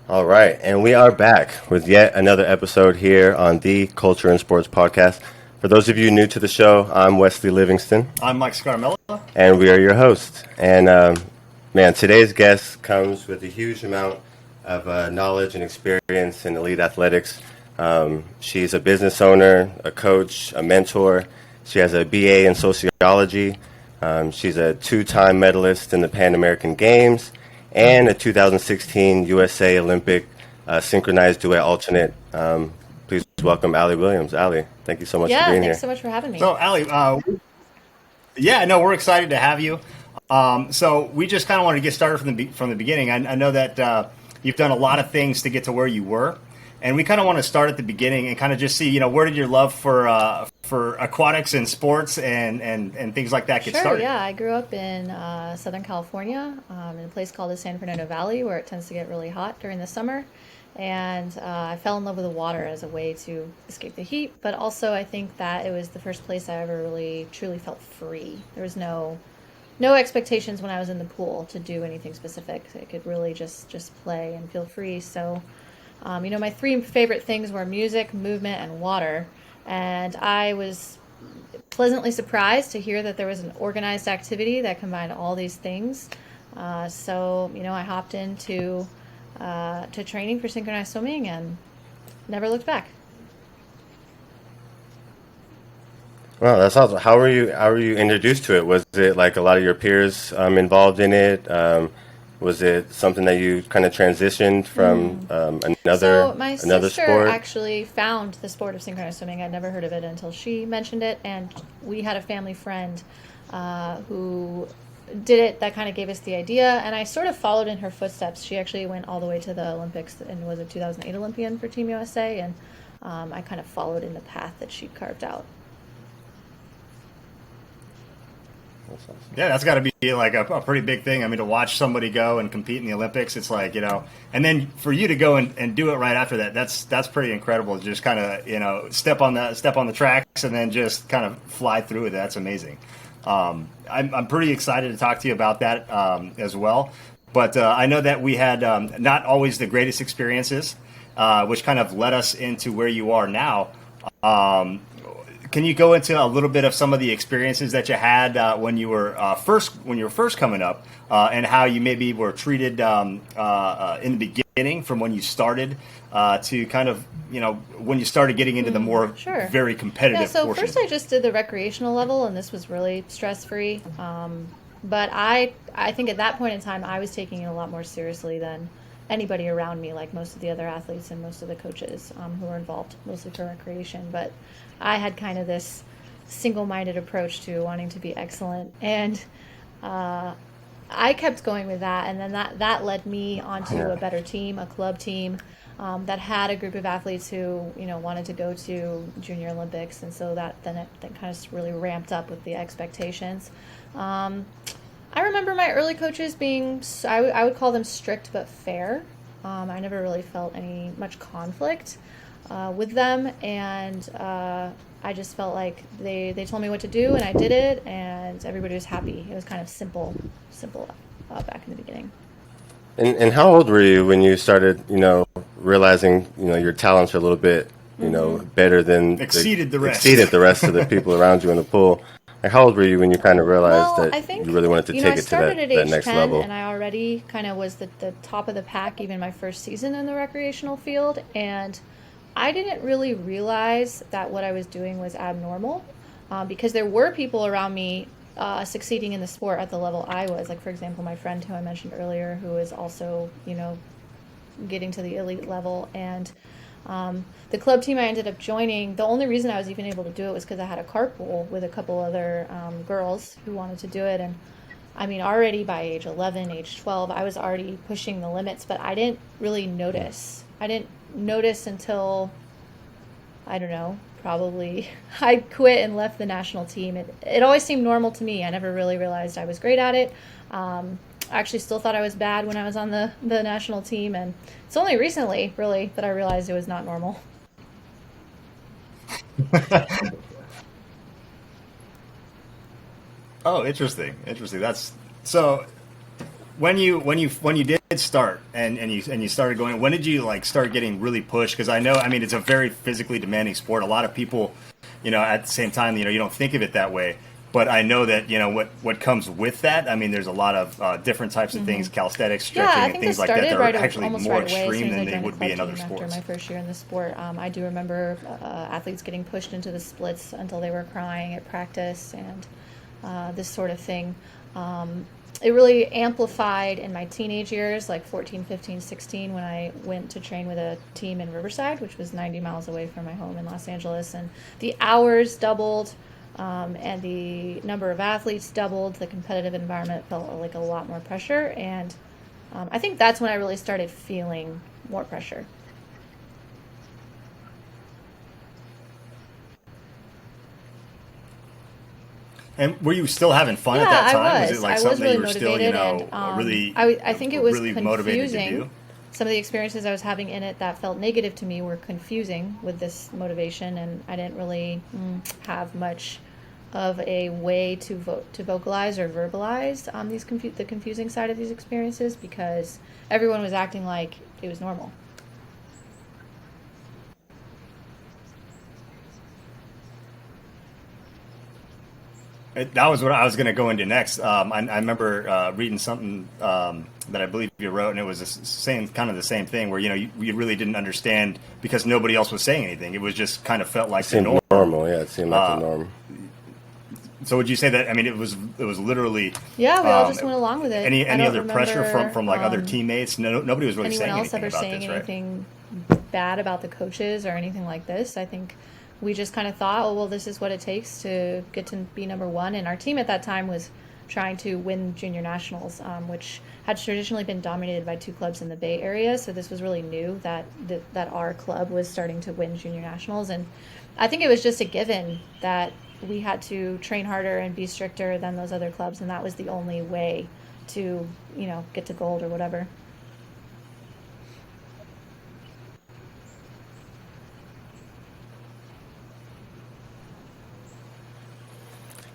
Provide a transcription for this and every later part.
All right, and we are back with yet another episode here on the Culture and Sports Podcast. For those of you new to the show, I'm Wesley Livingston, I'm Mike Scarmella. and we are your hosts. And man, today's guest comes with a huge amount of knowledge and experience in elite athletics. She's a business owner, a coach, a mentor. She has a BA in sociology. She's a two-time medalist in the Pan American Games and a 2016 USA Olympic synchronized duet alternate. Please welcome Allie Williams. Allie, thank you so much for Yeah, being thanks here. so much for having me. So, Allie, yeah, no, we're excited to have you. So, we just kind of wanted to get started from the beginning. I know that you've done a lot of things to get to where you were, and we kind of want to start at the beginning and kind of just see, where did your love for aquatics and sports and things like that get Sure, started? yeah. I grew up in Southern California, in a place called the San Fernando Valley, where it tends to get really hot during the summer. And I fell in love with the water as a way to escape the heat. But also, I think that it was the first place I ever really truly felt free. There was no expectations when I was in the pool to do anything specific. I could really just play and feel free. So, my three favorite things were music, movement, and water. And I was pleasantly surprised to hear that there was an organized activity that combined all these things. So, I hopped into to training for synchronized swimming and never looked back. Well, that's awesome. How were you introduced to it? Was it like a lot of your peers involved in it? Was it something that you kind of transitioned from So my another sister sport? actually found the sport of synchronized swimming. I'd never heard of it until she mentioned it, and we had a family friend who did it that kind of gave us the idea, and I sort of followed in her footsteps. She actually went all the way to the Olympics and was a 2008 Olympian for Team USA, and I kind of followed in the path that she carved out. That's awesome. Yeah, that's got to be like a pretty big thing. I mean, to watch somebody go and compete in the Olympics, it's like, and then for you to go and do it right after that, that's pretty incredible. Just kind of, step on the tracks and then just kind of fly through it. That's amazing. I'm pretty excited to talk to you about that as well. But I know that we had not always the greatest experiences, which kind of led us into where you are now. Can you go into a little bit of some of the experiences that you had when you were first coming up, and how you maybe were treated in the beginning from when you started to kind of when you started getting into the more Sure. very competitive Yeah, so portion? first I just did the recreational level, and this was really stress-free. But I think at that point in time, I was taking it a lot more seriously than anybody around me, like most of the other athletes and most of the coaches who were involved, mostly for recreation. But I had kind of this single-minded approach to wanting to be excellent, and I kept going with that, and then that led me onto Yeah. a better team, a club team that had a group of athletes who wanted to go to Junior Olympics, and so that kind of really ramped up with the expectations. I remember my early coaches being I would call them strict but fair. I never really felt much conflict with them, and I just felt like they told me what to do, and I did it, and everybody was happy. It was kind of simple back in the beginning. And how old were you when you started, realizing, your talents are a little bit, better than Exceeded the rest of the people around you in the pool? Like, how old were you when you kind of realized Well, that I think you really wanted to I take it to started at that age next 10, level? and I already kind of was the top of the pack even my first season in the recreational field, and I didn't really realize that what I was doing was abnormal, because there were people around me succeeding in the sport at the level I was. Like, for example, my friend who I mentioned earlier, who is also, getting to the elite level. And the club team I ended up joining, the only reason I was even able to do it was because I had a carpool with a couple other girls who wanted to do it. And I mean, already by age 11, age 12, I was already pushing the limits, but I didn't really notice. I didn't notice until, I don't know, probably I quit and left the national team. It always seemed normal to me. I never really realized I was great at it. I actually still thought I was bad when I was on the national team, and it's only recently, really, that I realized it was not normal. Oh, interesting. That's so. when you did start and you started going, when did you like start getting really pushed? Because I know, I mean, it's a very physically demanding sport. A lot of people, at the same time, you don't think of it that way. But I know that what comes with that. I mean, there's a lot of different types of things, calisthenics, Yeah, stretching, I and think things it like that started that are right actually almost more right away as extreme soon as I than they joined a would be club in other team after sports. my first year in the sport. I do remember athletes getting pushed into the splits until they were crying at practice and this sort of thing. It really amplified in my teenage years, like 14, 15, 16, when I went to train with a team in Riverside, which was 90 miles away from my home in Los Angeles. And the hours doubled, and the number of athletes doubled. The competitive environment felt like a lot more pressure. And I think that's when I really started feeling more pressure. And were you still having fun Yeah, at that I time? Was it was. like I was something that really you were still, motivated, and I think it was really motivated to confusing. do? Some of the experiences I was having in it that felt negative to me were confusing with this motivation, and I didn't really have much of a way to vocalize or verbalize the confusing side of these experiences because everyone was acting like it was normal. That was what I was going to go into next. I remember reading something that I believe you wrote, and it was saying kind of the same thing, where you really didn't understand because nobody else was saying anything. It was just kind of felt like the Seemed norm. normal, yeah. It seemed like the norm. So would you say that? I mean, it was literally Yeah, we all just went along with it. I any don't other pressure remember from like other teammates? No, nobody was really anyone saying else anything ever about saying this, right? anything bad about the coaches or anything like this. I think we just kind of thought, oh, well, this is what it takes to get to be number one. And our team at that time was trying to win junior nationals, which had traditionally been dominated by two clubs in the Bay Area. So this was really new that our club was starting to win junior nationals. And I think it was just a given that we had to train harder and be stricter than those other clubs. And that was the only way to, get to gold or whatever.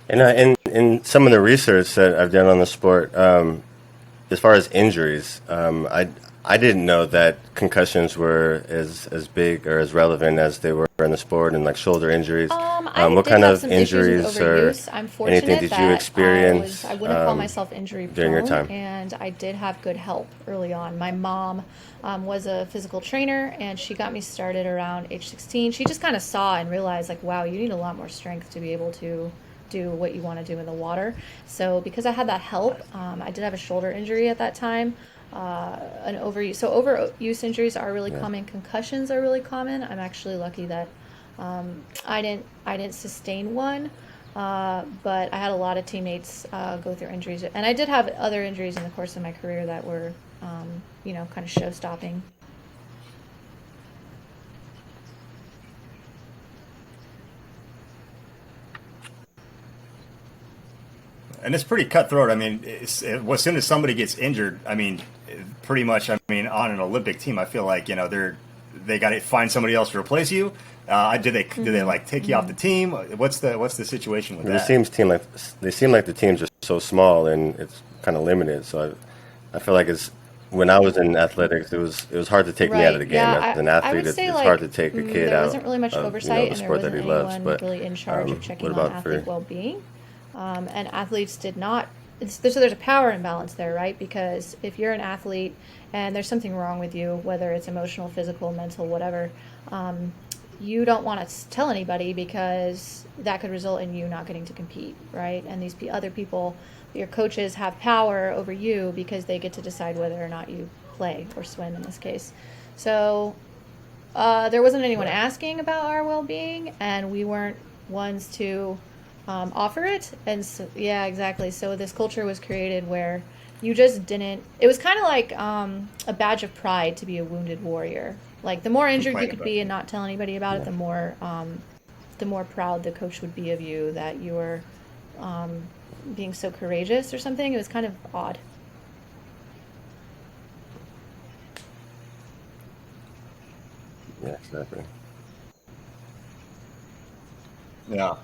And in some of the research that I've done on the sport, as far as injuries, I didn't know that concussions were as big or as relevant as they were in the sport, and like shoulder injuries. I What did kind have of some issues with injuries or overuse. I'm anything fortunate did you that experience I wouldn't call myself injury during your prone, time? and I did have good help early on. My mom was a physical trainer, and she got me started around age 16. She just kind of saw and realized, like, wow, you need a lot more strength to be able to do what you want to do in the water. So because I had that help, I did have a shoulder injury at that time. An overuse. So overuse injuries are really Yeah. common. Concussions are really common. I'm actually lucky that I didn't sustain one, but I had a lot of teammates go through injuries, and I did have other injuries in the course of my career that were, kind of show stopping. And it's pretty cutthroat. I mean, as soon as somebody gets injured, I mean, pretty much. I mean, on an Olympic team, I feel like they got to find somebody else to replace you. Do they like take you off the team? What's the situation with It that? seem like the teams are so small and it's kind of limited. So I feel like when I was in athletics, it was hard to take me out of Right. the game Yeah. as an I athlete. would say It's hard like to take a kid there out wasn't really much of oversight, the and there sport that wasn't he loves. anyone But really in charge of what checking on about for athlete well-being. And athletes did not. So there's a power imbalance there, right? Because if you're an athlete and there's something wrong with you, whether it's emotional, physical, mental, whatever, you don't want to tell anybody because that could result in you not getting to compete, right? And these other people, your coaches, have power over you because they get to decide whether or not you play or swim in this case. So there wasn't anyone asking about our well-being, and we weren't ones to offer it. And so, yeah, exactly. So this culture was created where you just didn't. It was kind of like a badge of pride to be a wounded warrior. Like the more injured you Complain could about be it. and not tell anybody about it, the more proud the coach would be of you that you were being so courageous or something. It was kind of odd. yeah, exactly. Yeah.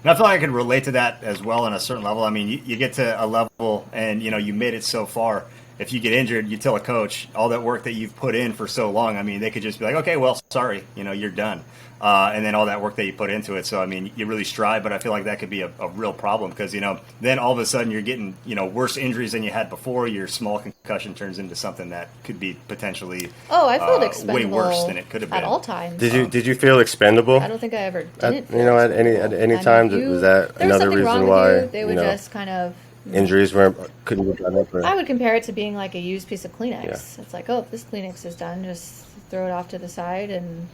And I feel like I could relate to that as well on a certain level. I mean, you get to a level and, you made it so far. If you get injured, you tell a coach all that work that you've put in for so long. I mean, they could just be like, okay, well, sorry, you're done. And then all that work that you put into it. So, I mean, you really strive, but I feel like that could be a real problem because, then all of a sudden you're getting, worse injuries than you had before. Your small concussion turns into something that could be potentially I felt way expendable worse than it could have been. at all times. Did you feel expendable? I don't think I ever At didn't. Feel at any time? Was that there was another something wrong reason with why you, they would just kind of. injuries weren't couldn't be done up? Or? I would compare it to being like a used piece of Kleenex. Yeah. It's like, oh, if this Kleenex is done, just throw it off to the side and,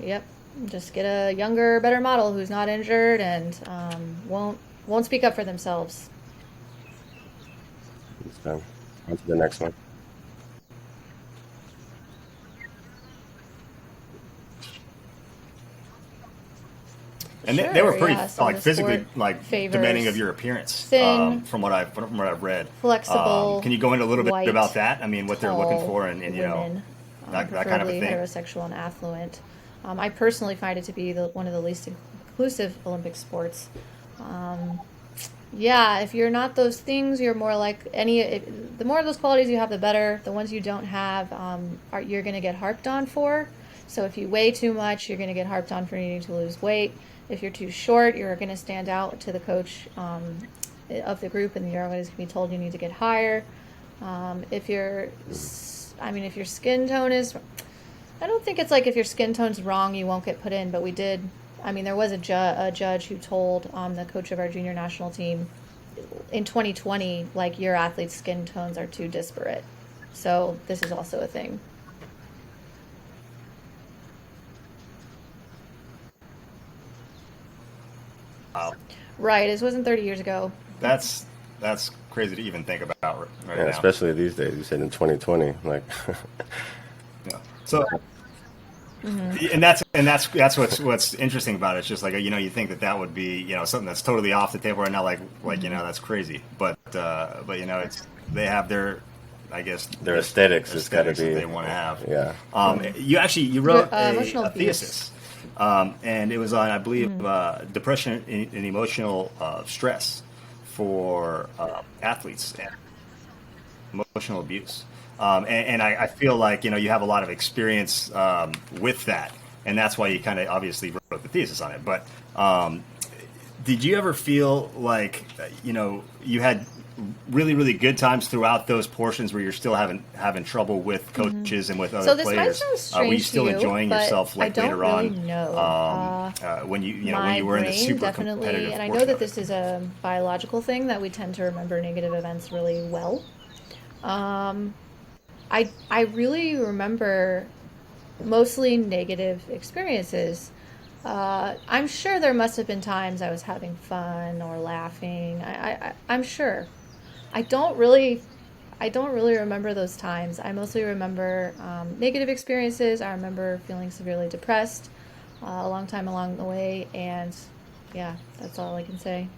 yep, just get a younger, better model who's not injured and won't speak up for themselves. So, on to the next one. And Sure, they were pretty yeah, some of the physically sport favors demanding of your appearance. thin, from what I've read. flexible, Can you go into a little bit white, about that? I mean, what they're looking tall for and women, that kind of a preferably thing. heterosexual and affluent. I personally find it to be one of the least inclusive Olympic sports. Yeah, if you're not those things, you're more like the more of those qualities you have, the better. The ones you don't have, you're going to get harped on for. So if you weigh too much, you're going to get harped on for needing to lose weight. If you're too short, you're going to stand out to the coach of the group, and you're always going to be told you need to get higher. If your skin tone is, I don't think it's like if your skin tone's wrong, you won't get put in. But we did. I mean, there was a judge who told the coach of our junior national team in 2020, like, your athlete's skin tones are too disparate. So this is also a thing. Wow. Right. This wasn't 30 years ago. That's crazy to even think about right Yeah, now. especially these days. You said in 2020, like. Yeah. So, and that's what's interesting about it. It's just like, you think that would be something that's totally off the table right now, like that's crazy. But it's they have their, I guess, Their aesthetics has got to be that they want to have. Yeah. You wrote Emotional a abuse. thesis, and it was on, I believe, depression and emotional stress for athletes and emotional abuse. And I feel like you have a lot of experience with that, and that's why you kind of obviously wrote the thesis on it. But did you ever feel like you had really, really good times throughout those portions where you're still having trouble with coaches and with other So this players? might sound strange were you still to you, enjoying but yourself I don't later really on? know. When you My when you were in the brain super definitely, competitive and I know portion that of it. this is a biological thing that we tend to remember negative events really well. I really remember mostly negative experiences. I'm sure there must have been times I was having fun or laughing. I'm sure. I don't really remember those times. I mostly remember negative experiences. I remember feeling severely depressed a long time along the way, and yeah, that's all I can say.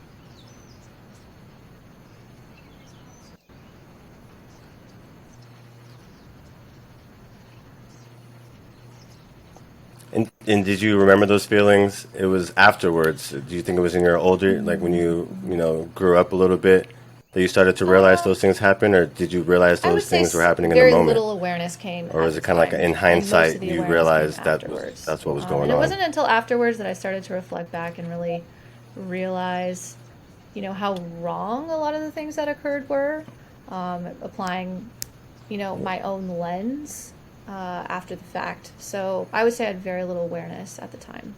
And did you remember those feelings? It was afterwards. Do you think it was in your older, like when you grew up a little bit, that you started to realize those things happen, or did you realize I would those say things were happening in the very moment? little awareness came Or at was the it kind of like time, in and most hindsight of the you awareness realized came that's afterwards. what was going And it on? wasn't until afterwards that I started to reflect back and really realize, how wrong a lot of the things that occurred were, applying, my own lens after the fact. So I would say I had very little awareness at the time.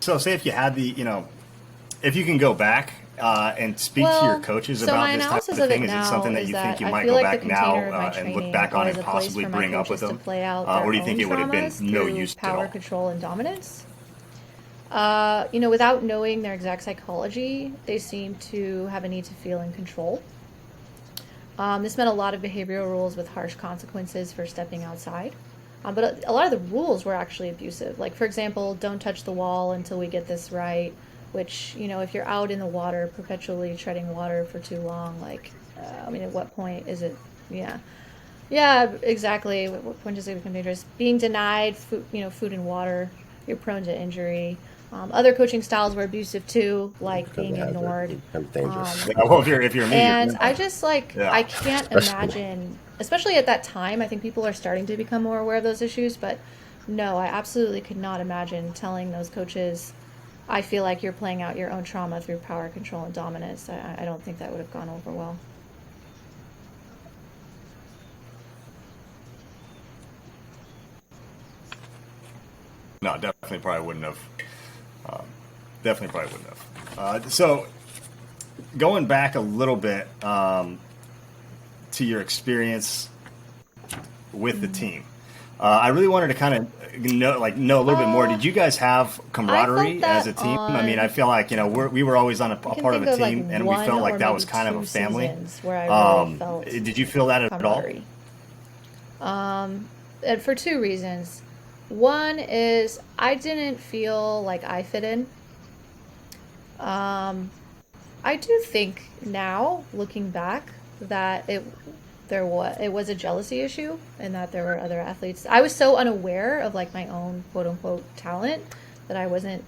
So, say if you had if you can go back and speak to your coaches so about my this type analysis of of it thing, is it now something that is you that think you I might feel go like the back now container of my and look training back on was and a place possibly for my bring up with coaches to them? play out their Or do you think own it would have been traumas no through use at power, all? control, and dominance. Without knowing their exact psychology, they seem to have a need to feel in control. This meant a lot of behavioral rules with harsh consequences for stepping outside. But a lot of the rules were actually abusive. Like, for example, don't touch the wall until we get this right, which, if you're out in the water, perpetually treading water for too long, like, at what point is it, yeah. Yeah, exactly. When does it become dangerous? Being denied food, food and water, you're prone to injury. Other coaching styles were abusive too, It like becomes being a hazard. ignored. It becomes dangerous. Um, Yeah, well, if you're me, you're and good. I just like, I Yeah. can't Especially, imagine, especially at that time, I think people are starting to become more aware of those issues, but no, I absolutely could not imagine telling those coaches, I feel like you're playing out your own trauma through power control and dominance. I don't think that would have gone over well. No, definitely probably wouldn't have. Um, Definitely probably wouldn't have. So going back a little bit to your experience with the Mhm. team, I really wanted to kind of know a little bit more. Uh, Did you guys have I felt camaraderie as that a team? I mean, I on feel like we were always on a I can part of think a of like team, and we one felt or like that was maybe kind of a two family. seasons where I really felt Did you feel that at all? camaraderie. Um, and for two reasons. One is I didn't feel like I fit in. Um, I do think now, looking back, that it was a jealousy issue, and that there were other athletes. I was so unaware of like my own quote unquote talent that I wasn't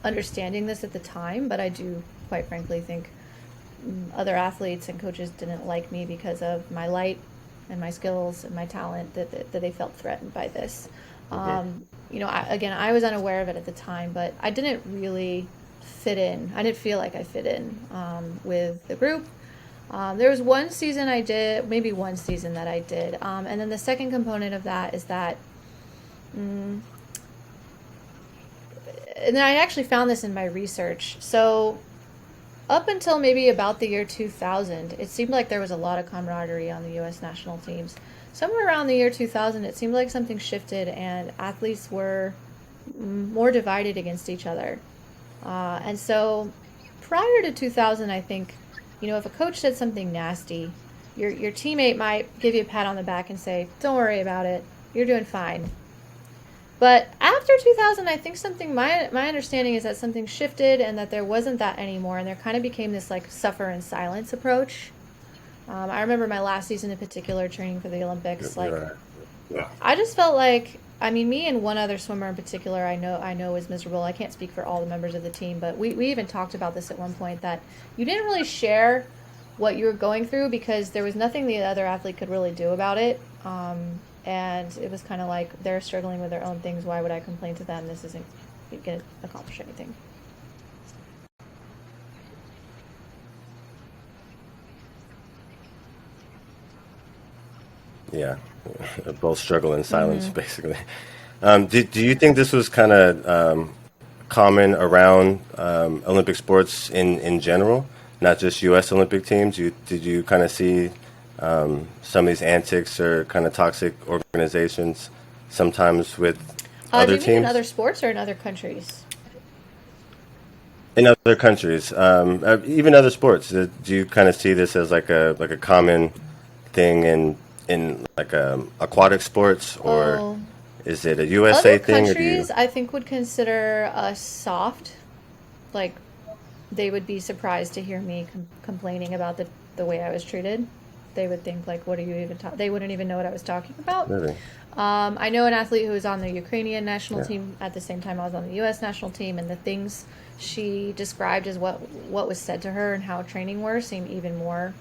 understanding this at the time. But I do, quite frankly, think other athletes and coaches didn't like me because of my light and my skills and my talent, that they felt threatened by this. hmm I was unaware of it at the time, but I didn't really fit in. I didn't feel like I fit in with the group. There was one season I did, maybe one season that I did. And then the second component of that is that, mm, and then I actually found this in my research. So up until maybe about the year 2000, it seemed like there was a lot of camaraderie on the U.S. national teams. Somewhere around the year 2000, it seemed like something shifted and athletes were more divided against each other. And so prior to 2000, I think, if a coach said something nasty, your teammate might give you a pat on the back and say, "Don't worry about it. You're doing fine." But after 2000, I think my understanding is that something shifted and that there wasn't that anymore, and there kind of became this like suffer in silence approach. I remember my last season in particular, training for the Olympics. you're Like, right. Yeah. I just felt like, I mean, me and one other swimmer in particular, I know was miserable. I can't speak for all the members of the team, but we even talked about this at one point, that you didn't really share what you were going through because there was nothing the other athlete could really do about it. And it was kind of like they're struggling with their own things. Why would I complain to them? This isn't going to accomplish anything. Yeah, both struggle in silence, Mm-hmm. basically. Do you think this was kind of common around Olympic sports in general, not just U.S. Olympic teams? Did you kind of see some of these antics or kind of toxic organizations sometimes with Do other you mean in teams other sports or in other countries? in other countries, even other sports? Do you kind of see this as like a common thing in like aquatic sports, or Oh, is it a other USA thing, or do you? countries I think would consider us soft. Like, they would be surprised to hear me complaining about the way I was treated. They would think like, "What are you even talking?" They wouldn't even know what I was talking about. Really? I know an athlete who was on the Ukrainian national Yeah. team at the same time I was on the U.S. national team, and the things she described as what was said to her and how training were seemed even more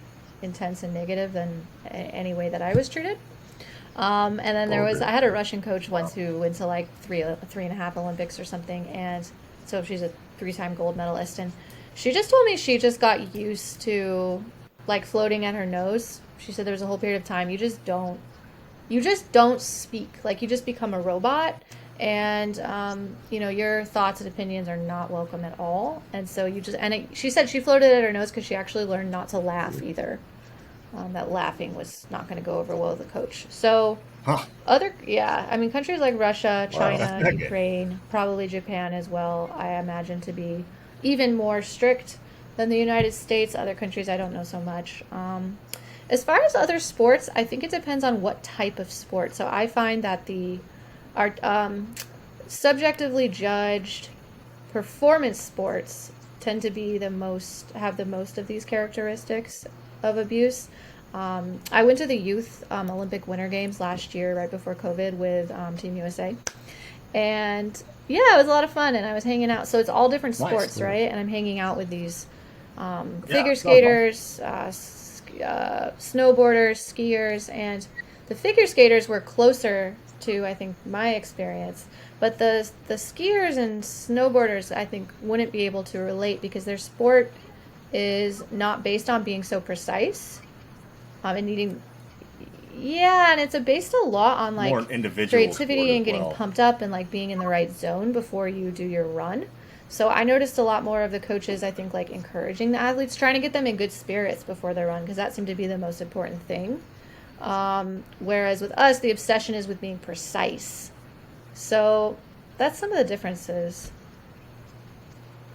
intense and negative than any way that I was treated. And then Okay. I had a Russian coach once who went to like three and a half Olympics or something, and so she's a three-time gold medalist, and she just told me she just got used to like floating at her nose. She said there was a whole period of time you just don't speak, like you just become a robot, and your thoughts and opinions are not welcome at all, and so she said she floated at her nose because she actually learned not to laugh either. That laughing was not going to go over well with the coach. So Huh. yeah, I mean, countries like Russia, Wow. That's China, not good. Ukraine, probably Japan as well, I imagine to be even more strict than the United States. Other countries I don't know so much. As far as other sports, I think it depends on what type of sport. So I find that the are subjectively judged performance sports tend to be have the most of these characteristics of abuse. I went to the youth Olympic Winter Games last year, right before COVID, with Team USA. And yeah, it was a lot of fun, and I was hanging out. So it's all different sports, Nice. right? And I'm hanging out with these Yeah, figure sounds fun. skaters, snowboarders, skiers, and the figure skaters were closer to, I think, my experience. But the skiers and snowboarders, I think, wouldn't be able to relate because their sport is not based on being so precise and needing. Yeah, and it's based a lot on More like an individual sport creativity as and getting well. pumped up and like being in the right zone before you do your run. So I noticed a lot more of the coaches, I think, like encouraging the athletes, trying to get them in good spirits before their run, because that seemed to be the most important thing. Whereas with us, the obsession is with being precise. So that's some of the differences.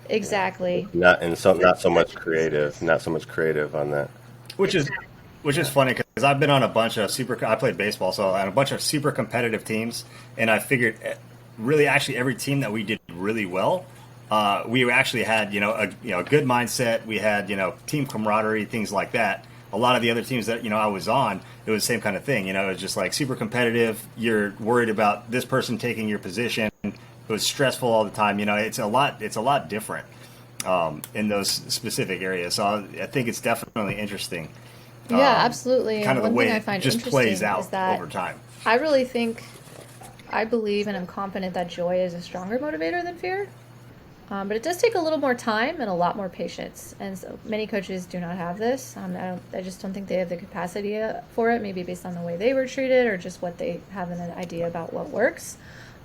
Exactly. Not so much creative, not so much creative on that. Which is which is funny because I've been on a bunch of super. I played baseball, so on a bunch of super competitive teams, and I figured really actually every team that we did really well, we actually had a good mindset. We had team camaraderie, things like that. A lot of the other teams that I was on, it was the same kind of thing. It was just like super competitive. You're worried about this person taking your position. It was stressful all the time. It's a lot. It's a lot different in those specific areas. So I think it's definitely interesting. Yeah, absolutely. Kind And of the one way thing I it find just interesting plays is out that over time. I really think, I believe and I'm confident that joy is a stronger motivator than fear. But it does take a little more time and a lot more patience. And so many coaches do not have this. I just don't think they have the capacity for it, maybe based on the way they were treated or just what they have an idea about what works.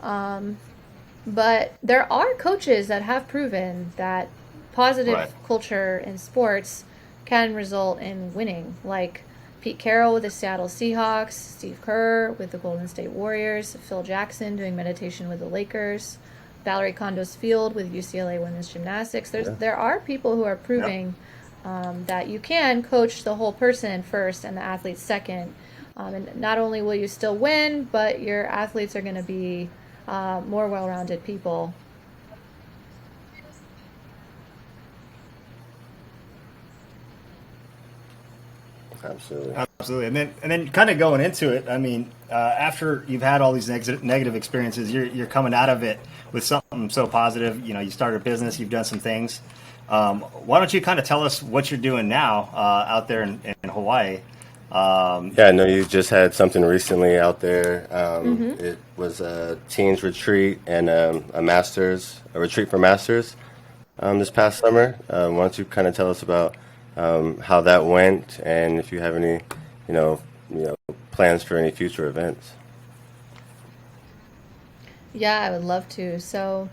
But there are coaches that have proven that positive Right. culture in sports can result in winning, like Pete Carroll with the Seattle Seahawks, Steve Kerr with the Golden State Warriors, Phil Jackson doing meditation with the Lakers, Valerie Condos Field with UCLA women's gymnastics. There are people who are proving that you can coach the whole person first and the athletes second. And not only will you still win, but your athletes are going to be more well-rounded people. Absolutely. Absolutely, and then kind of going into it. I mean, after you've had all these negative experiences, you're coming out of it with something so positive. You started a business, you've done some things. Why don't you kind of tell us what you're doing now out there in Hawaii? Yeah, I know you just had something recently out there. Mm-hmm. It was a teens retreat and a retreat for masters this past summer. Why don't you kind of tell us about how that went and if you have any, plans for any future events? Yeah, I would love to. So,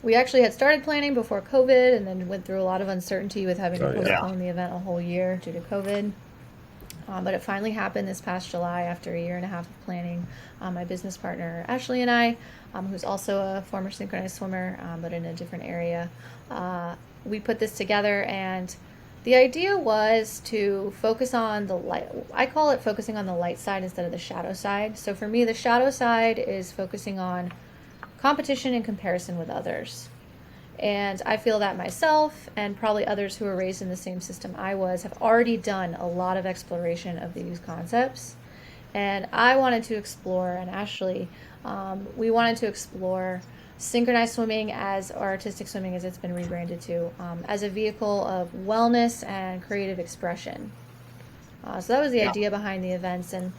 we actually had started planning before COVID and then went through a lot of uncertainty with having to Oh, yeah. postpone the event a whole year due to COVID. But it finally happened this past July after a year and a half of planning. My business partner, Ashley, and I, who's also a former synchronized swimmer, but in a different area, we put this together. And the idea was to focus on the light. I call it focusing on the light side instead of the shadow side. So for me, the shadow side is focusing on competition and comparison with others. And I feel that myself and probably others who were raised in the same system I was have already done a lot of exploration of these concepts. And I wanted to explore, and Ashley, we wanted to explore synchronized swimming or artistic swimming as it's been rebranded to, as a vehicle of wellness and creative expression. So that was the Yeah. idea behind the events, and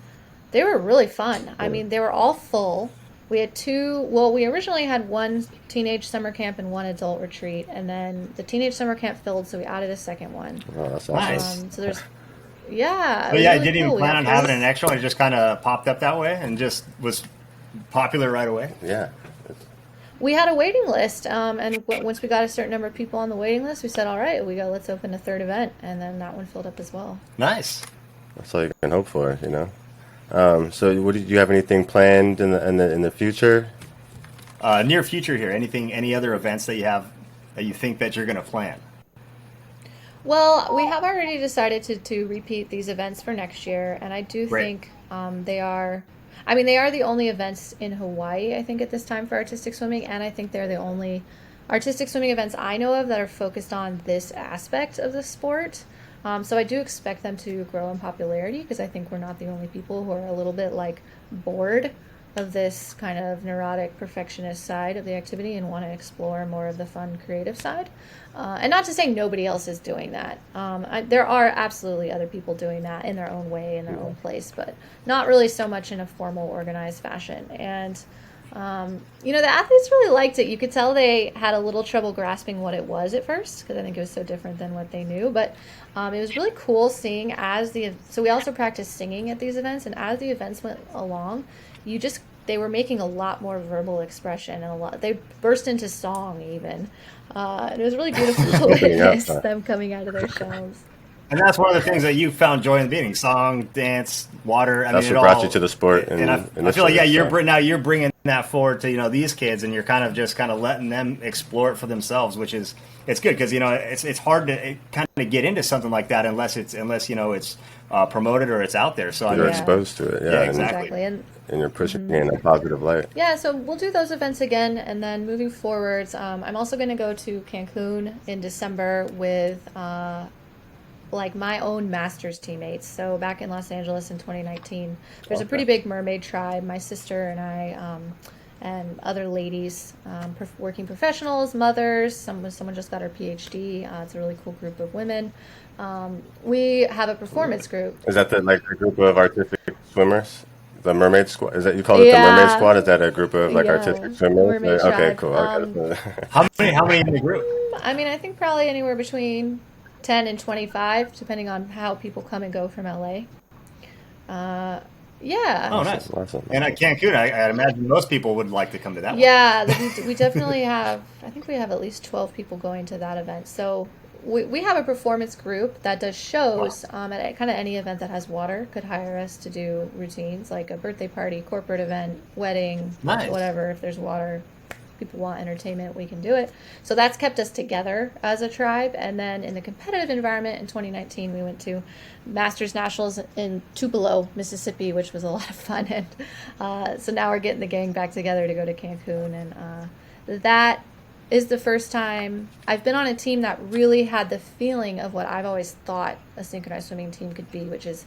they were really fun. I mean, they were all full. We had we originally had one teenage summer camp and one adult retreat, and then the teenage summer camp filled, so we added a second one. Oh, that's Nice. awesome. So there's, yeah. But it was yeah, I really didn't even cool. We plan got on having first- an extra one. It just kind of popped up that way and just was popular right away. Yeah. We had a waiting list, and once we got a certain number of people on the waiting list, we said, "All right, let's open a third event," and then that one filled up as well. Nice. That's all you can hope for. So, do you have anything planned in the future? Near future here, any other events that you have that you think that you're going to plan? Well, we have already decided to repeat these events for next year, and I do Great. think they are. I mean, they are the only events in Hawaii, I think, at this time for artistic swimming, and I think they're the only artistic swimming events I know of that are focused on this aspect of the sport. So I do expect them to grow in popularity because I think we're not the only people who are a little bit like bored of this kind of neurotic perfectionist side of the activity and want to explore more of the fun creative side. And not to say nobody else is doing that. There are absolutely other people doing that in their own way, in their own place, but not really so much in a formal, organized fashion. And the athletes really liked it. You could tell they had a little trouble grasping what it was at first because I think it was so different than what they knew. But it was really cool seeing so we also practiced singing at these events, and as the events went along, they were making a lot more verbal expression and they burst into song even. And it was really beautiful to witness them coming out of their shells. And that's one of the things that you found joy in the beginning: song, dance, water. That's what brought you to the sport. And I feel like you're bringing that forward to these kids, and you're kind of letting them explore it for themselves, which is it's good because it's hard to kind of get into something like that unless it's promoted or it's out there. So you're exposed to it. Yeah, exactly. And you're pushing it in a positive light. Yeah, so we'll do those events again, and then moving forwards, I'm also going to go to Cancun in December with my own Masters teammates. So back in Los Angeles in 2019, there's a pretty big mermaid tribe. My sister and I, and other ladies, working professionals, mothers. Someone just got her PhD. It's a really cool group of women. We have a performance group. Is that the group of artistic swimmers? The mermaid squad? Is that you call it the mermaid squad? Is that a group of artistic swimmers? Okay, cool. How many in the group? I mean, I think probably anywhere between 10 and 25, depending on how people come and go from LA. Yeah. Oh, nice. Awesome. And at Cancun, I imagine most people would like to come to that one. Yeah, we definitely have, I think we have at least 12 people going to that event. So we have a performance group that does shows at kind of any event that has water, could hire us to do routines like a birthday party, corporate event, wedding, whatever. If there's water, people want entertainment, we can do it. So that's kept us together as a tribe. And then in the competitive environment in 2019, we went to Masters Nationals in Tupelo, Mississippi, which was a lot of fun. And so now we're getting the gang back together to go to Cancun. And that is the first time I've been on a team that really had the feeling of what I've always thought a synchronized swimming team could be, which is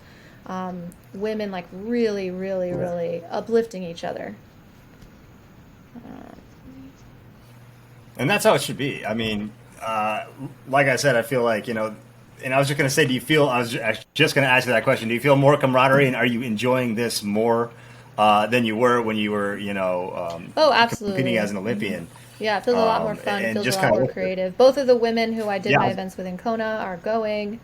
women really, really, really uplifting each other. And that's how it should be. I mean, like I said, I feel like, and I was just going to say, I was just going to ask you that question. Do you feel more camaraderie, and are you enjoying this more than you were when you were, absolutely, competing as an Olympian? Yeah, it feels a lot more fun. It feels a lot more creative. Both of the women who I did my events with in Kona are going.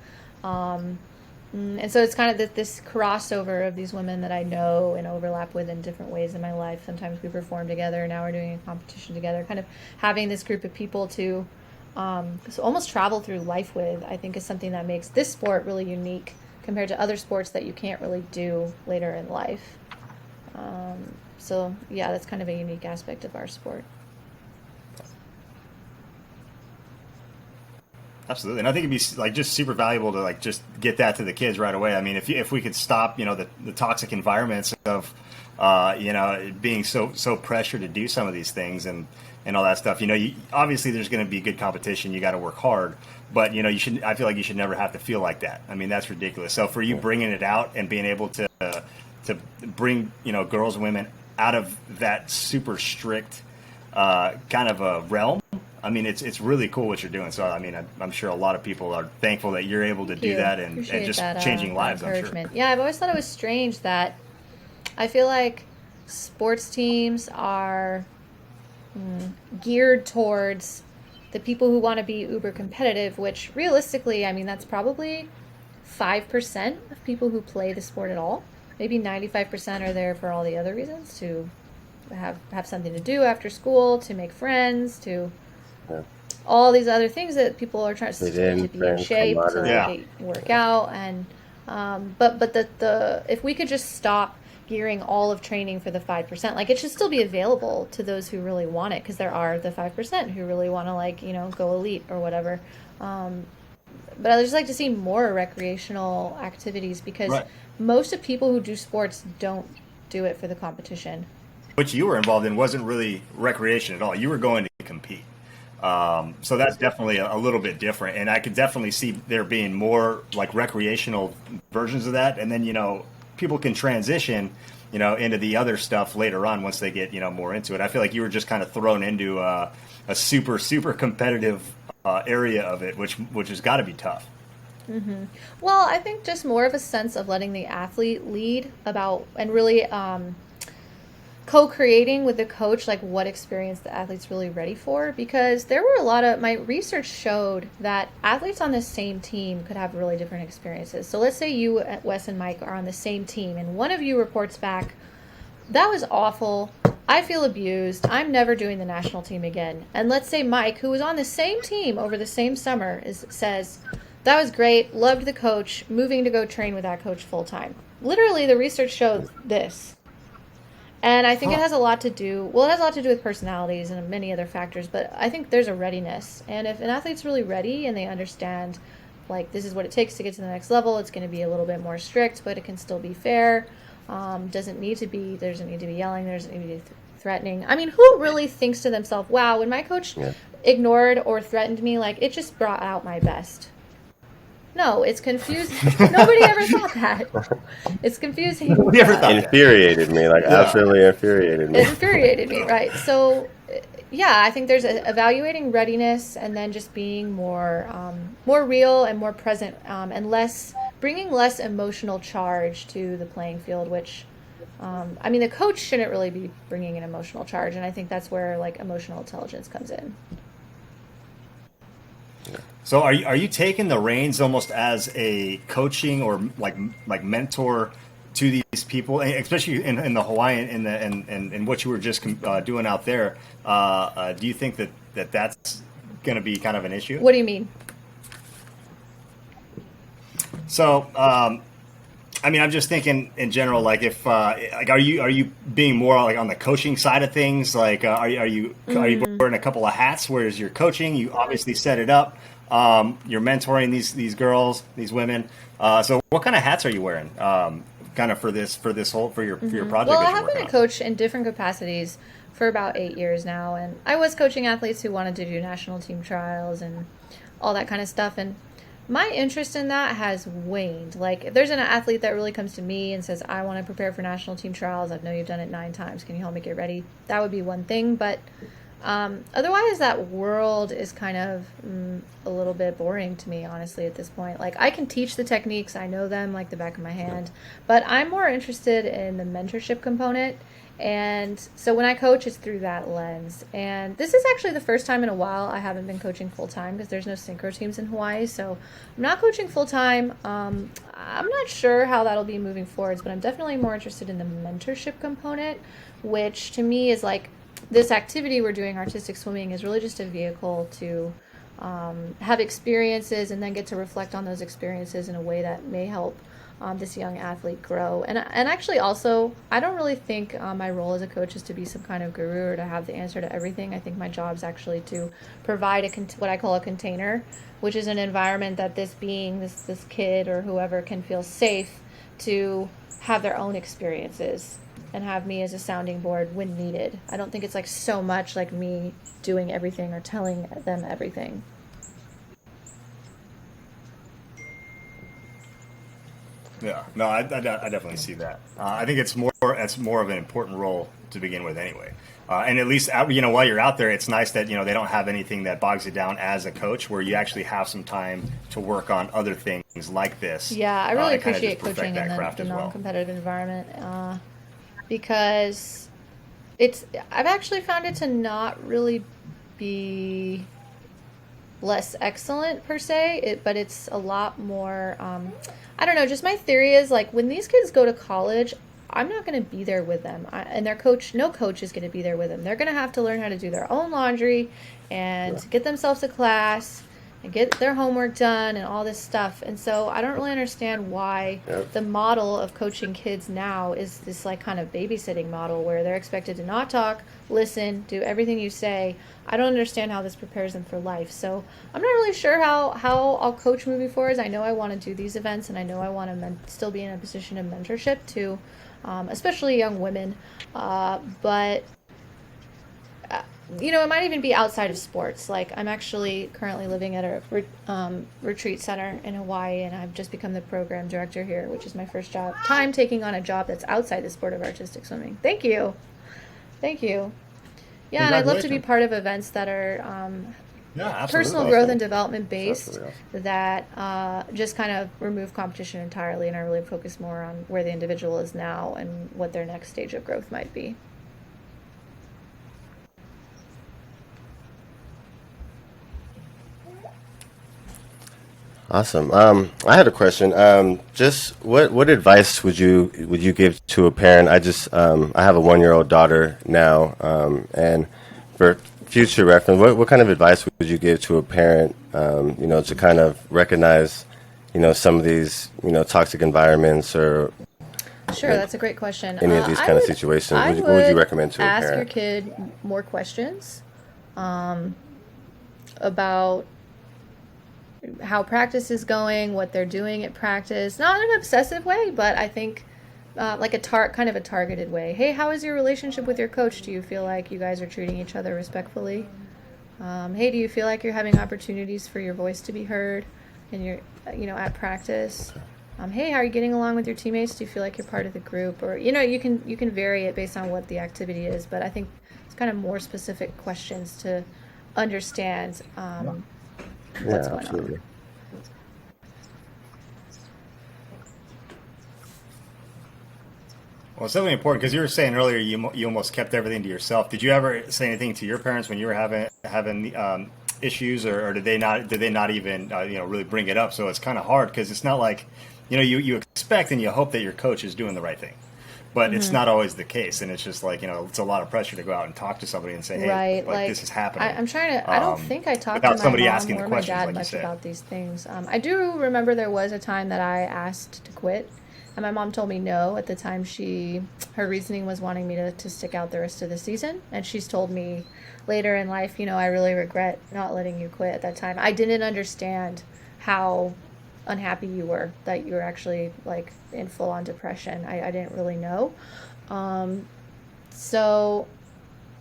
And so it's kind of this crossover of these women that I know and overlap with in different ways in my life. Sometimes we perform together. Now we're doing a competition together. Kind of having this group of people to almost travel through life with, I think, is something that makes this sport really unique compared to other sports that you can't really do later in life. So, yeah, that's kind of a unique aspect of our sport. Absolutely, and I think it'd be just super valuable to just get that to the kids right away. I mean, if we could stop the toxic environments of being so pressured to do some of these things and all that stuff. Obviously there's going to be good competition. You got to work hard, but I feel like you should never have to feel like that. I mean, that's ridiculous. So for you bringing it out and being able to bring girls and women out of that super strict kind of a realm. I mean, it's really cool what you're doing. So, I mean, I'm sure a lot of people are thankful that you're able to do that and just changing lives, I'm sure. Yeah, I've always thought it was strange that I feel like sports teams are geared towards the people who want to be uber competitive, which realistically, I mean, that's probably 5% of people who play the sport at all. Maybe 95% are there for all the other reasons, to have something to do after school, to make friends, to all these other things that people are trying to be in shape, to work out, and but the if we could just stop gearing all of training for the 5%, it should still be available to those who really want it, because there are the 5% who really want to go elite or whatever. But I'd just like to see more recreational activities, because most of people who do sports don't do it for the competition. What you were involved in wasn't really recreation at all. You were going to compete. So that's definitely a little bit different, and I could definitely see there being more like recreational versions of that, and then people can transition into the other stuff later on once they get more into it. I feel like you were just kind of thrown into a super competitive area of it, which has got to be tough. Well, I think just more of a sense of letting the athlete lead about and really co-creating with the coach like what experience the athlete's really ready for, because there were a lot of my research showed that athletes on the same team could have really different experiences. So let's say you, Wes and Mike, are on the same team and one of you reports back, that was awful, I feel abused, I'm never doing the national team again. And let's say Mike, who was on the same team over the same summer, says that was great, loved the coach, moving to go train with that coach full time. Literally the research showed this. And I think it has a lot to do, well, it has a lot to do with personalities and many other factors, but I think there's a readiness. And if an athlete's really ready and they understand, like, this is what it takes to get to the next level, it's going to be a little bit more strict, but it can still be fair. Doesn't need to be, there doesn't need to be yelling, there doesn't need to be threatening. I mean, who really thinks to themselves, wow, when my coach ignored or threatened me, like, it just brought out my best. No, it's confusing. Nobody ever thought that. It's confusing. Nobody ever thought Infuriated me, like absolutely infuriated me. It infuriated me, right? So, yeah, I think there's evaluating readiness and then just being more real and more present and bringing less emotional charge to the playing field, which, I mean, the coach shouldn't really be bringing an emotional charge, and I think that's where, like, emotional intelligence comes in. So are you taking the reins almost as a coaching or like mentor to these people, especially in the Hawaiian and what you were just doing out there? Do you think that's going to be kind of an issue? What do you mean? So, I mean, I'm just thinking in general, like if are you being more like on the coaching side of things? Like, are you wearing a couple of hats? Whereas you're coaching, you obviously set it up. You're mentoring these girls, these women. So what kind of hats are you wearing? Kind of for your project? Well, I have been a coach in different capacities for about 8 years now, and I was coaching athletes who wanted to do national team trials and all that kind of stuff. And my interest in that has waned. Like, if there's an athlete that really comes to me and says, I want to prepare for national team trials, I know you've done it 9 times, can you help me get ready? That would be one thing, but otherwise that world is kind of a little bit boring to me, honestly, at this point. Like, I can teach the techniques, I know them like the back of my hand, but I'm more interested in the mentorship component. And so when I coach, it's through that lens. And this is actually the first time in a while I haven't been coaching full-time because there's no synchro teams in Hawaii. So I'm not coaching full-time. I'm not sure how that'll be moving forwards, but I'm definitely more interested in the mentorship component, which to me is like this activity we're doing, artistic swimming, is really just a vehicle to have experiences and then get to reflect on those experiences in a way that may help this young athlete grow. And actually also, I don't really think my role as a coach is to be some kind of guru or to have the answer to everything. I think my job is actually to provide what I call a container, which is an environment that this being, this kid or whoever, can feel safe to have their own experiences and have me as a sounding board when needed. I don't think it's like so much like me doing everything or telling them everything. Yeah, no, I definitely see that. I think it's more of an important role to begin with, anyway. And at least while you're out there, it's nice that they don't have anything that bogs you down as a coach, where you actually have some time to work on other things like this. Yeah, I really appreciate coaching in the well. non-competitive environment because I've actually found it to not really be less excellent per se, but it's a lot more. I don't know, just my theory is, like, when these kids go to college, I'm not going to be there with them. And their coach, no coach is going to be there with them. They're going to have to learn how to do their own laundry and get themselves to class and get their homework done and all this stuff. And so I don't really understand why the model of coaching kids now is this like kind of babysitting model where they're expected to not talk, listen, do everything you say. I don't understand how this prepares them for life. So I'm not really sure how I'll coach moving forward. I know I want to do these events, and I know I want to still be in a position of mentorship to especially young women. But it might even be outside of sports. Like I'm actually currently living at a retreat center in Hawaii, and I've just become the program director here, which is my first time taking on a job that's outside the sport of artistic swimming. Thank you. Thank you. Yeah, and I'd love to be part of events that are Yeah, absolutely. personal growth and development based, That's really awesome. that just kind of remove competition entirely, and I really focus more on where the individual is now and what their next stage of growth might be. Awesome. I had a question. Just what advice would you give to a parent? I have a 1-year-old daughter now, and for future reference, what kind of advice would you give to a parent? To kind of recognize, some of these, toxic environments or Sure, that's a great question. any of these kind of situations. What would you recommend to a ask your parent? kid more questions about how practice is going, what they're doing at practice. Not in an obsessive way, but I think like kind of a targeted way. Hey, how is your relationship with your coach? Do you feel like you guys are treating each other respectfully? Hey, do you feel like you're having opportunities for your voice to be heard and you're, at practice? Hey, how are you getting along with your teammates? Do you feel like you're part of the group? Or, you can vary it based on what the activity is, but I think it's kind of more specific questions to understand what's going Absolutely. on. Well, it's definitely important because you were saying earlier you almost kept everything to yourself. Did you ever say anything to your parents when you were having issues, or did they not even really bring it up? So it's kind of hard because it's not like you expect and you hope that your coach is doing the right thing, but it's not always the case, and it's just like it's a lot of pressure to go out and talk to somebody and say, hey, Right, like this is happening. I'm trying to. I don't think I talked to without my somebody mom asking the or my questions, dad like you much said. about these things. I do remember there was a time that I asked to quit, and my mom told me no. At the time, her reasoning was wanting me to stick out the rest of the season, and she's told me later in life, I really regret not letting you quit at that time. I didn't understand how unhappy you were, that you were actually like in full-on depression. I didn't really know. So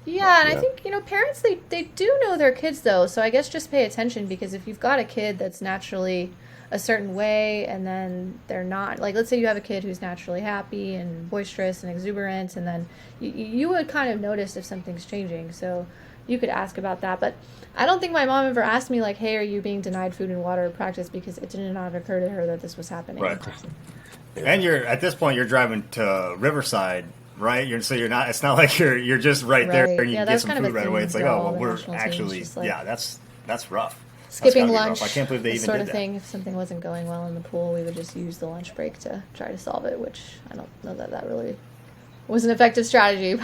yeah, and I Yeah. think, parents, they do know their kids though. So I guess just pay attention, because if you've got a kid that's naturally a certain way and then they're not, like, let's say you have a kid who's naturally happy and boisterous and exuberant, and then you would kind of notice if something's changing. So you could ask about that. But I don't think my mom ever asked me like, hey, are you being denied food and water at practice, because it did not occur to her that this was happening. Right. And at this point you're driving to Riverside, right? You're not. It's not like you're just right there Right. and you Yeah, can that get was some kind of food a right thing away. It's like, for oh, all well, the we're national teams, actually, just like yeah, that's rough. That's skipping gotta be lunch, rough. I can't believe they this even sort did of that. thing. If something wasn't going well in the pool, we would just use the lunch break to try to solve it, which I don't know that really was an effective strategy.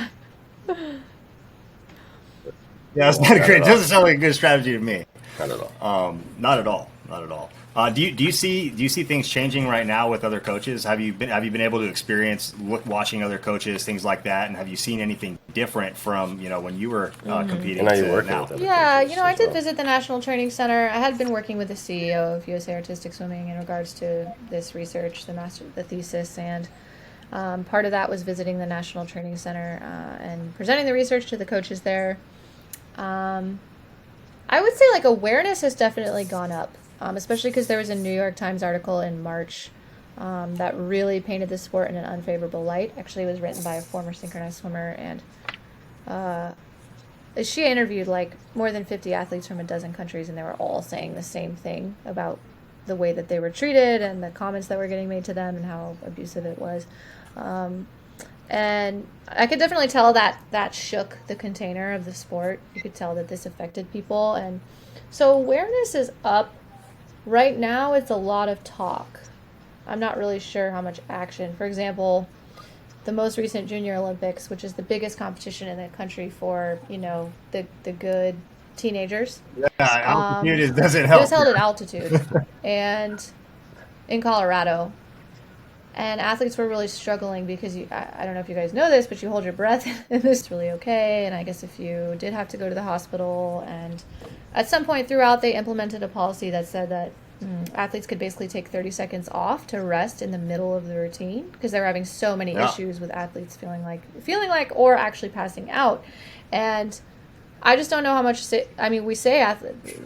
Yeah, it's not Not great. at It all. doesn't sound like a good strategy to me. Not at all. Not at all. Not at all. Do you see things changing right now with other coaches? Have you been able to experience watching other coaches, things like that, and have you seen anything different from when you were competing And are you to working now? with other Yeah, coaches I as did well? visit the National Training Center. I had been working with the CEO of USA Artistic Swimming in regards to this research, the thesis, and part of that was visiting the National Training Center and presenting the research to the coaches there. I would say like awareness has definitely gone up, especially because there was a New York Times article in March that really painted the sport in an unfavorable light. Actually, it was written by a former synchronized swimmer, and she interviewed like more than 50 athletes from a dozen countries, and they were all saying the same thing about the way that they were treated and the comments that were getting made to them and how abusive it was. And I could definitely tell that shook the container of the sport. You could tell that this affected people. And so awareness is up. Right now, it's a lot of talk. I'm not really sure how much action. For example, the most recent Junior Olympics, which is the biggest competition in the country for, the good teenagers. Yeah, altitude doesn't It help. was held at altitude and in Colorado. And athletes were really struggling because I don't know if you guys know this, but you hold your breath and this is really okay. And I guess if you did have to go to the hospital, and at some point throughout, they implemented a policy that said that athletes could basically take 30 seconds off to rest in the middle of the routine, because they were having so many Yeah. issues with athletes feeling like or actually passing out. And I just don't know how much. We say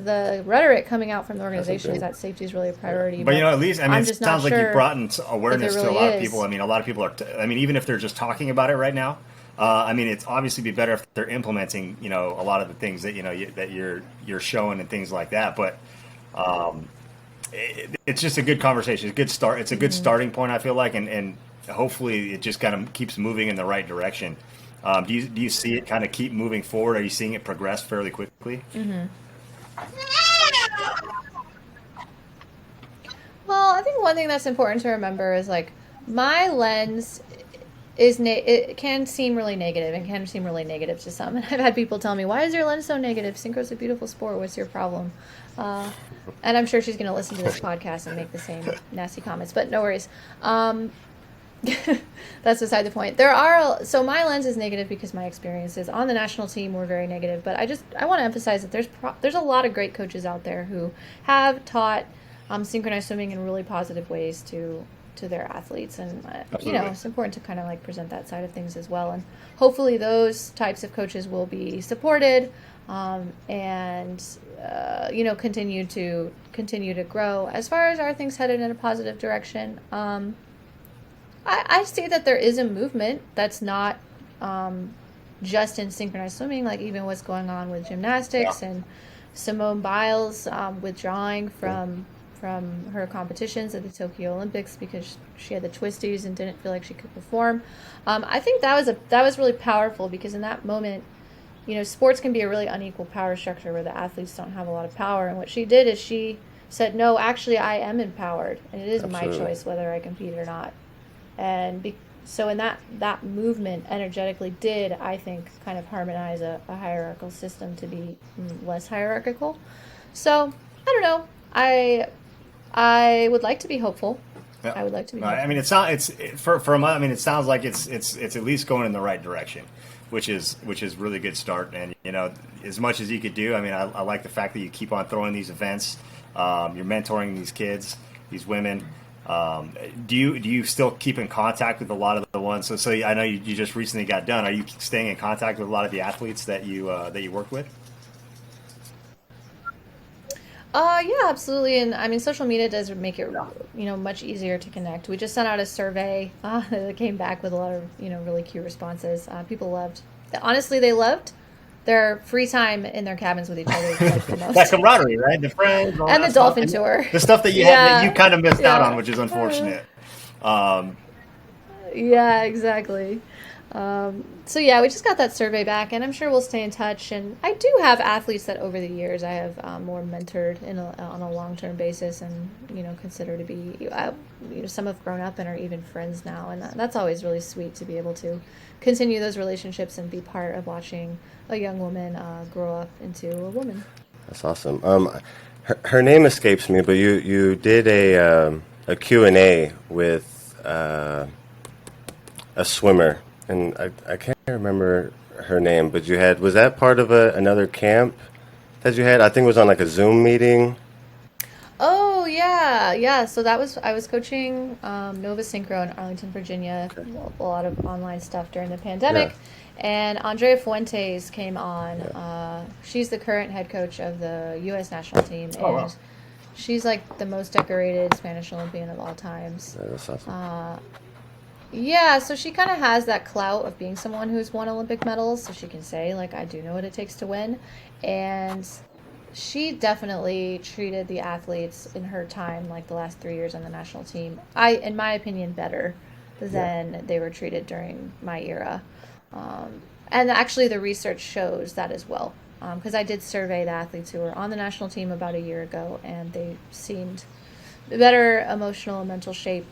the rhetoric coming out from the organization is that safety is really a priority. But at least I'm it just sounds not like sure you've brought in awareness really to a lot of is. people. A lot of people are. Even if they're just talking about it right now, it's obviously be better if they're implementing, a lot of the things that that you're showing and things like that. But it's just a good conversation. It's a good start. It's a good starting point. I feel like, and hopefully it just kind of keeps moving in the right direction. Do you see it kind of keep moving forward? Are you seeing it progress fairly quickly? Well, I think one thing that's important to remember is like my lens it can seem really negative and can seem really negative to some. And I've had people tell me, "Why is your lens so negative? Synchro's a beautiful sport. What's your problem?" And I'm sure she's going to listen to this podcast and make the same nasty comments, but no worries. That's beside the point. So my lens is negative because my experiences on the national team were very negative. But I want to emphasize that there's a lot of great coaches out there who have taught synchronized swimming in really positive ways to their athletes, and it's important to kind of like present that side of things as well. And hopefully those types of coaches will be supported and continue to grow. As far as are things headed in a positive direction, I see that there is a movement that's not just in synchronized swimming, like even what's going on with gymnastics and Simone Biles withdrawing from her competitions at the Tokyo Olympics because she had the twisties and didn't feel like she could perform. I think that was really powerful because in that moment, sports can be a really unequal power structure where the athletes don't have a lot of power. And what she did is she said, "No, actually, I am empowered, and it is my choice whether I compete or not." And so in that movement energetically did, I think, kind of harmonize a hierarchical system to be less hierarchical. So I don't know. I would like to be hopeful. Yeah. I would like to be hopeful. It sounds like it's at least going in the right direction, which is really good start. And as much as you could do, I like the fact that you keep on throwing these events. You're mentoring these kids, these women. Do you still keep in contact with a lot of the ones? So I know you just recently got done. Are you staying in contact with a lot of the athletes that you work with? Yeah, absolutely. And social media does make it, much easier to connect. We just sent out a survey that came back with a lot of, really cute responses. People they loved their free time in their cabins with each other like the most. That camaraderie, right? The friends, all and that the stuff. dolphin tour. The stuff that you had that you kind of missed out on, which is unfortunate. Yeah, exactly. We just got that survey back, and I'm sure we'll stay in touch. And I do have athletes that over the years I have more mentored on a long-term basis, and consider to be some have grown up and are even friends now, and that's always really sweet to be able to continue those relationships and be part of watching a young woman grow up into a woman. That's awesome. Her name escapes me, but you did a Q&A with a swimmer. And I can't remember her name, but was that part of another camp that you had? I think it was on like a Zoom meeting. Oh yeah. So I was coaching Nova Synchro in Arlington, Virginia. A lot of online stuff during the pandemic, and Andrea Fuentes came on. She's the current head coach of the U.S. national team, and she's like the most decorated Spanish Olympian of all times. That's awesome. Yeah, so she kind of has that clout of being someone who's won Olympic medals, so she can say, like, I do know what it takes to win. And she definitely treated the athletes in her time, like the last 3 years on the national team, in my opinion, better than they were treated during my era. And actually the research shows that as well. Because I did survey the athletes who were on the national team about a year ago, and they seemed better emotional and mental shape.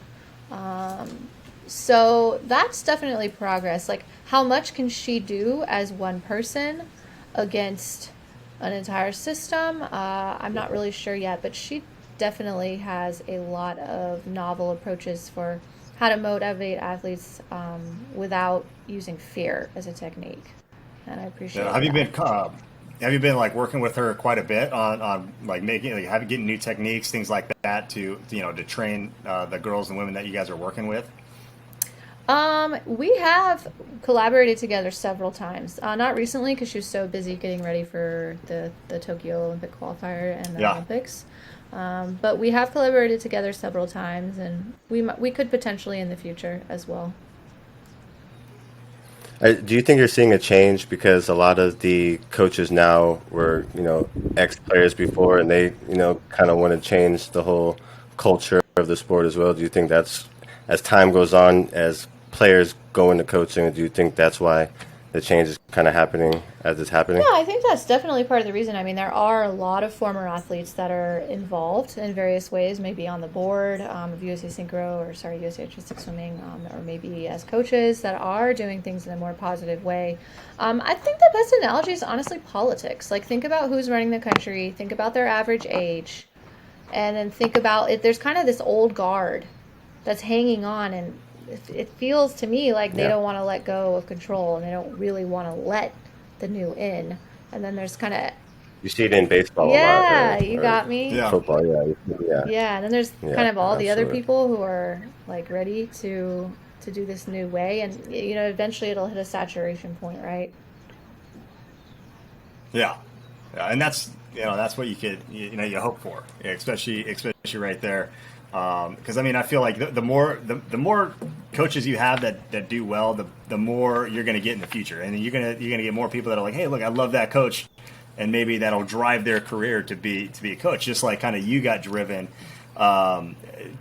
So that's definitely progress. Like, how much can she do as one person against an entire system? I'm not really sure yet, but she definitely has a lot of novel approaches for how to motivate athletes without using fear as a technique. And I appreciate that. Have you been like working with her quite a bit on like getting new techniques, things like that to to train the girls and women that you guys are working with? collaborated together several times. Not recently because she was so busy getting ready for the Tokyo Olympic qualifier and the Yeah. Olympics. But we have collaborated together several times, and we could potentially in the future as well. Do you think you're seeing a change because a lot of the coaches now were, ex-players before, and they, kind of want to change the whole culture of the sport as well? Do you think that's, as time goes on, as players go into coaching, do you think that's why the change is kind of happening as it's happening? Yeah, I think that's definitely part of the reason. I mean, there are a lot of former athletes that are involved in various ways, maybe on the board of USA Synchro or, sorry, USA Artistic Swimming, or maybe as coaches that are doing things in a more positive way. I think the best analogy is honestly politics. Like, think about who's running the country, think about their average age, and then think about it. There's kind of this old guard that's hanging on, and it feels to me like they Yeah. don't want to let go of control, and they don't really want to let the new in. And then there's kind of, You see it in baseball a lot, yeah, or, you got me. Yeah. football, yeah, yeah, Yeah, and then there's yeah, kind of all the other absolutely. people who are like ready to do this new way, and eventually it'll hit a saturation point, right? Yeah, yeah, and that's what you hope for, yeah, especially right there, because I mean I feel like the more coaches you have that do well, the more you're going to get in the future, and you're gonna get more people that are like, hey, look, I love that coach, and maybe that'll drive their career to be a coach, just like kind of you got driven.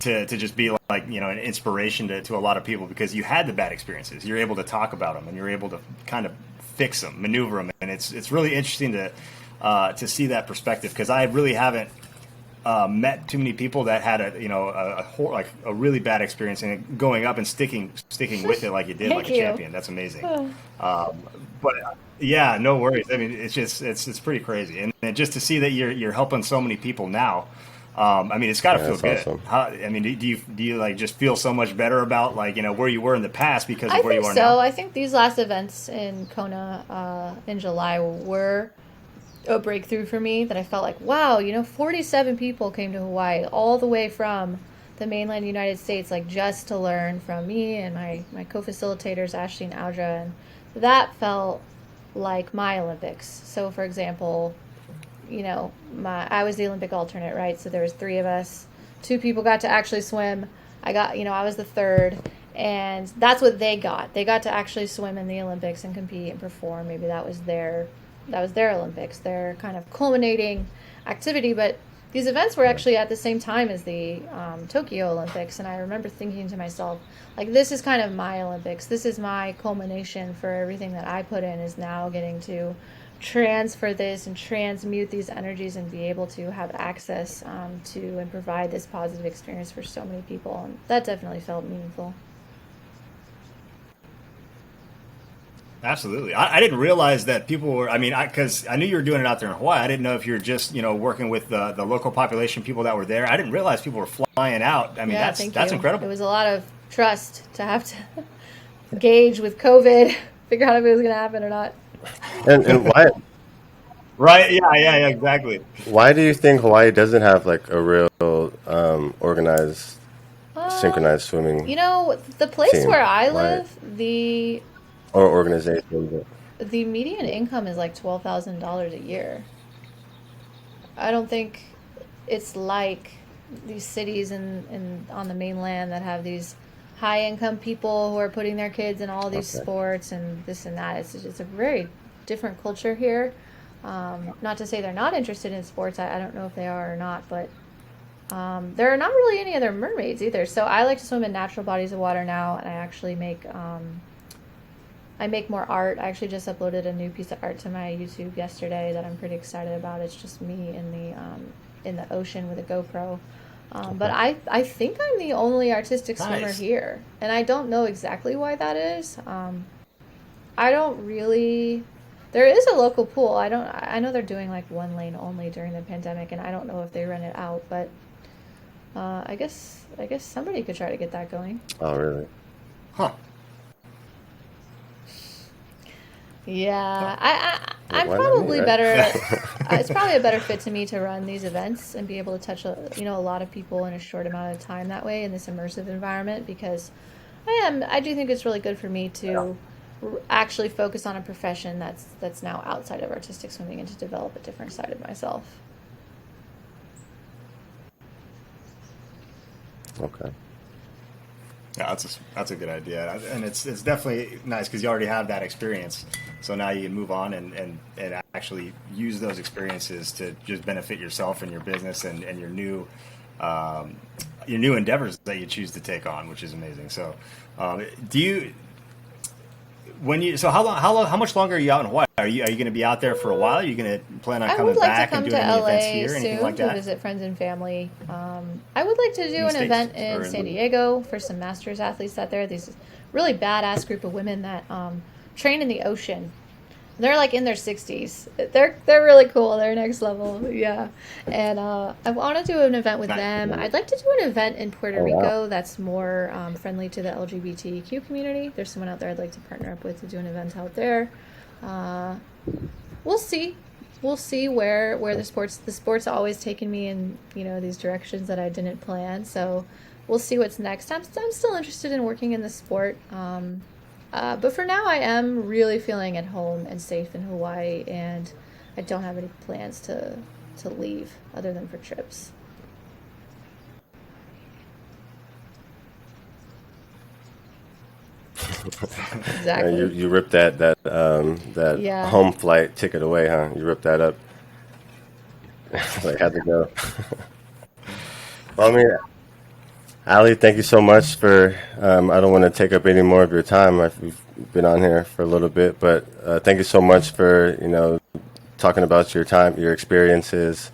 To just be like an inspiration to a lot of people because you had the bad experiences. You're able to talk about them and you're able to kind of fix them, maneuver them, and it's really interesting to see that perspective because I really haven't met too many people that had a really bad experience and going up and sticking with it like you did, Thank like a you. champion. That's amazing. Oh. But yeah, no worries. I mean, it's pretty crazy, and just to see that you're helping so many people now. I mean, it's got to Yeah, feel that's good. awesome. I mean, do you like just feel so much better about like where you were in the past because I of where think you are so. now? I think these last events in Kona in July were a breakthrough for me that I felt like, wow, 47 people came to Hawaii all the way from the mainland United States, like just to learn from me and my co-facilitators, Ashley and Audra. And that felt like my Olympics. So, for example, I was the Olympic alternate, right? So there was three of us. Two people got to actually swim. I was the third, and that's what they got. They got to actually swim in the Olympics and compete and perform. Maybe that was their Olympics, their kind of culminating activity. But these events were actually at the same time as the Tokyo Olympics, and I remember thinking to myself, like, this is kind of my Olympics. This is my culmination for everything that I put in. Is now getting to transfer this and transmute these energies and be able to have access to and provide this positive experience for so many people, and that definitely felt meaningful. Absolutely. I didn't realize that people were. I mean, because I knew you were doing it out there in Hawaii. I didn't know if you were just working with the local population, people that were there. I didn't realize people were flying out. I mean, Yeah, that's thank that's you. It incredible. was a lot of trust to have to gauge with COVID, figure out if it was going to happen or not. And Right? Yeah. Yeah. Yeah. Exactly. why do you think Hawaii doesn't have like a real organized, Um, synchronized swimming the place team? where I Why live, the or organization? the median income is like $12,000 a year. I don't think it's like these cities in on the mainland that have these high income people who are putting their kids in all these Okay. sports and this and that. It's a very different culture here. Not to say they're not interested in sports. I don't know if they are or not, but there are not really any other mermaids either. So I like to swim in natural bodies of water now, and I make more art. I actually just uploaded a new piece of art to my YouTube yesterday that I'm pretty excited about. It's just me in the ocean with a GoPro. But I think I'm the only artistic swimmer Nice. here, and I don't know exactly why that is. I don't really. There is a local pool. I know they're doing like one lane only during the pandemic, and I don't know if they rent it out. But I guess somebody could try to get that going. Oh, really? Huh. Yeah, Well, I'm why not me, probably right? better. It's probably a better fit to me to run these events and be able to touch a lot of people in a short amount of time that way in this immersive environment because I do think it's really good for me to actually focus on a profession that's now outside of artistic swimming and to develop a different side of myself. Okay. Yeah, that's a good idea, and it's definitely nice because you already have that experience. So now you can move on and actually use those experiences to just benefit yourself and your business and your new endeavors that you choose to take on, which is amazing. So, do you how much longer are you out in Hawaii? Are you going to be out there for a while? Are you going to plan on I coming would like to back come and to doing any events LA here, anything soon like to that? visit friends and family. I would like to do the an States event or in in San the- Diego for some masters athletes out there. These really badass group of women that train in the ocean. They're like in their 60s. They're really cool. They're next level. Yeah. And I want to do an event with Nice. them. I'd like to do an event in Puerto Oh, wow. Rico that's more friendly to the LGBTQ community. There's someone out there I'd like to partner up with to do an event out there. We'll see. We'll see where the sport's always taken me in, these directions that I didn't plan. So we'll see what's next. I'm still interested in working in the sport. But for now, I am really feeling at home and safe in Hawaii, and I don't have any plans to leave other than for trips. Exactly. You ripped that Yeah. home flight ticket away, huh? You ripped that up. Like, had to go. Well, I mean, Ali, thank you so much for. I don't want to take up any more of your time. We've been on here for a little bit, but thank you so much for talking about your time, your experiences,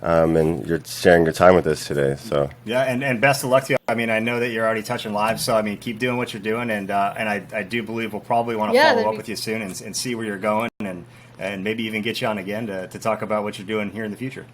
and you're sharing your time with us today. So Yeah, and best of luck to you. I mean, I know that you're already touching live, so I mean, keep doing what you're doing, and I do believe we'll probably want to Yeah, follow that'd up be- with you soon and see where you're going, and maybe even get you on again to talk about what you're doing here in the future.